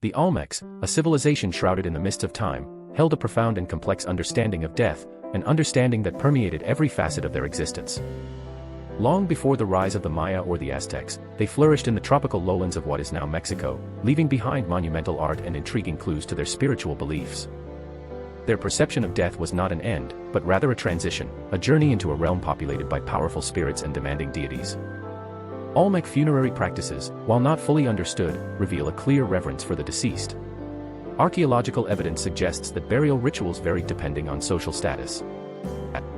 The Olmecs, a civilization shrouded in the mists of time, held a profound and complex understanding of death, an understanding that permeated every facet of their existence. Long before the rise of the Maya or the Aztecs, they flourished in the tropical lowlands of what is now Mexico, leaving behind monumental art and intriguing clues to their spiritual beliefs. Their perception of death was not an end, but rather a transition, a journey into a realm populated by powerful spirits and demanding deities. Olmec funerary practices, while not fully understood, reveal a clear reverence for the deceased. Archaeological evidence suggests that burial rituals varied depending on social status.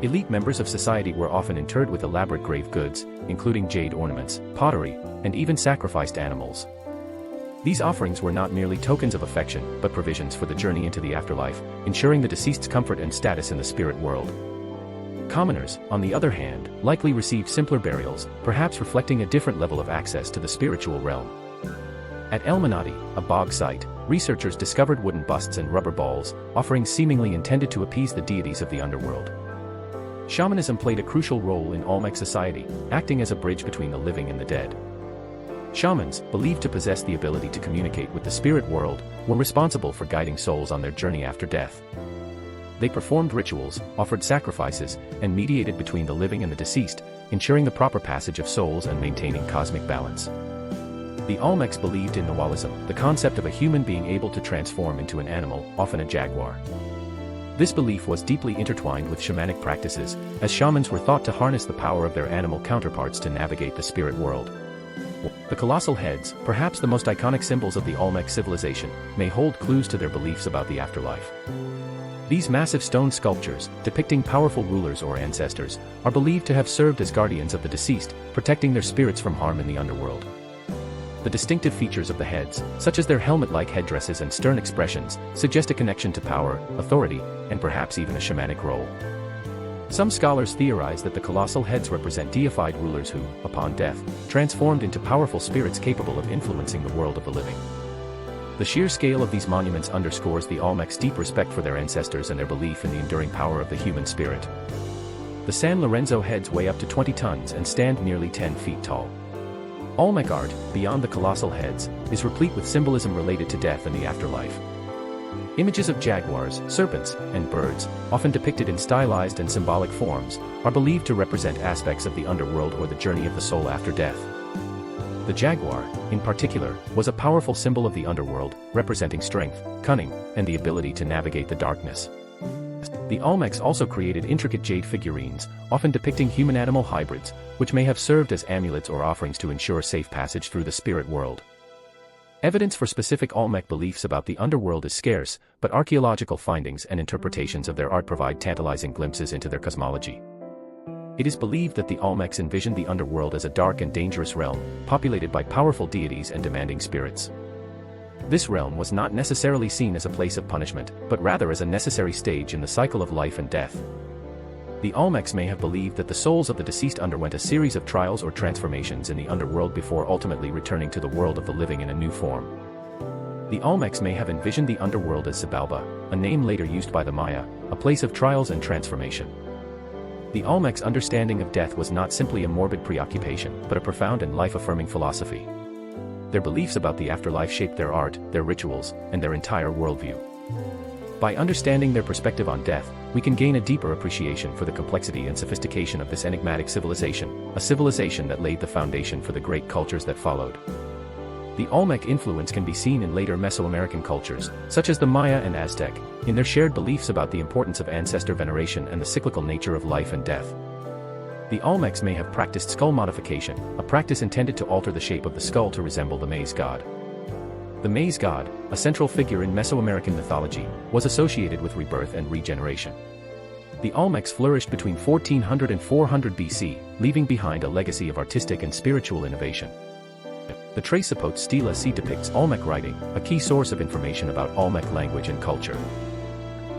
Elite members of society were often interred with elaborate grave goods, including jade ornaments, pottery, and even sacrificed animals. These offerings were not merely tokens of affection, but provisions for the journey into the afterlife, ensuring the deceased's comfort and status in the spirit world. Commoners, on the other hand, likely received simpler burials, perhaps reflecting a different level of access to the spiritual realm. At El Manati, a bog site, researchers discovered wooden busts and rubber balls, offerings seemingly intended to appease the deities of the underworld. Shamanism played a crucial role in Olmec society, acting as a bridge between the living and the dead. Shamans, believed to possess the ability to communicate with the spirit world, were responsible for guiding souls on their journey after death. They performed rituals, offered sacrifices, and mediated between the living and the deceased, ensuring the proper passage of souls and maintaining cosmic balance. The Olmecs believed in Nahualism, the concept of a human being able to transform into an animal, often a jaguar. This belief was deeply intertwined with shamanic practices, as shamans were thought to harness the power of their animal counterparts to navigate the spirit world. The colossal heads, perhaps the most iconic symbols of the Olmec civilization, may hold clues to their beliefs about the afterlife. These massive stone sculptures, depicting powerful rulers or ancestors, are believed to have served as guardians of the deceased, protecting their spirits from harm in the underworld. The distinctive features of the heads, such as their helmet-like headdresses and stern expressions, suggest a connection to power, authority, and perhaps even a shamanic role. Some scholars theorize that the colossal heads represent deified rulers who, upon death, transformed into powerful spirits capable of influencing the world of the living. The sheer scale of these monuments underscores the Olmec's deep respect for their ancestors and their belief in the enduring power of the human spirit. The San Lorenzo heads weigh up to 20 tons and stand nearly 10 feet tall. Olmec art, beyond the colossal heads, is replete with symbolism related to death and the afterlife. Images of jaguars, serpents, and birds, often depicted in stylized and symbolic forms, are believed to represent aspects of the underworld or the journey of the soul after death. The jaguar, in particular, was a powerful symbol of the underworld, representing strength, cunning, and the ability to navigate the darkness. The Olmecs also created intricate jade figurines, often depicting human-animal hybrids, which may have served as amulets or offerings to ensure safe passage through the spirit world. Evidence for specific Olmec beliefs about the underworld is scarce, but archaeological findings and interpretations of their art provide tantalizing glimpses into their cosmology. It is believed that the Olmecs envisioned the underworld as a dark and dangerous realm, populated by powerful deities and demanding spirits. This realm was not necessarily seen as a place of punishment, but rather as a necessary stage in the cycle of life and death. The Olmecs may have believed that the souls of the deceased underwent a series of trials or transformations in the underworld before ultimately returning to the world of the living in a new form. The Olmecs may have envisioned the underworld as Xibalba, a name later used by the Maya, a place of trials and transformation. The Olmecs' understanding of death was not simply a morbid preoccupation, but a profound and life-affirming philosophy. Their beliefs about the afterlife shaped their art, their rituals, and their entire worldview. By understanding their perspective on death, we can gain a deeper appreciation for the complexity and sophistication of this enigmatic civilization, a civilization that laid the foundation for the great cultures that followed. The Olmec influence can be seen in later Mesoamerican cultures, such as the Maya and Aztec, in their shared beliefs about the importance of ancestor veneration and the cyclical nature of life and death. The Olmecs may have practiced skull modification, a practice intended to alter the shape of the skull to resemble the maize god. The maize god, a central figure in Mesoamerican mythology, was associated with rebirth and regeneration. The Olmecs flourished between 1400 and 400 BC, leaving behind a legacy of artistic and spiritual innovation. The Traceapote Stela C depicts Olmec writing, a key source of information about Olmec language and culture.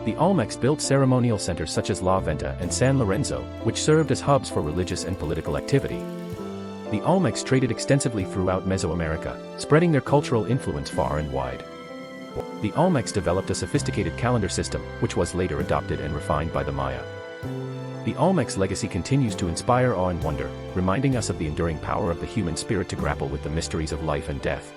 The Olmecs built ceremonial centers such as La Venta and San Lorenzo, which served as hubs for religious and political activity. The Olmecs traded extensively throughout Mesoamerica, spreading their cultural influence far and wide. The Olmecs developed a sophisticated calendar system, which was later adopted and refined by the Maya. The Olmecs' legacy continues to inspire awe and wonder, reminding us of the enduring power of the human spirit to grapple with the mysteries of life and death.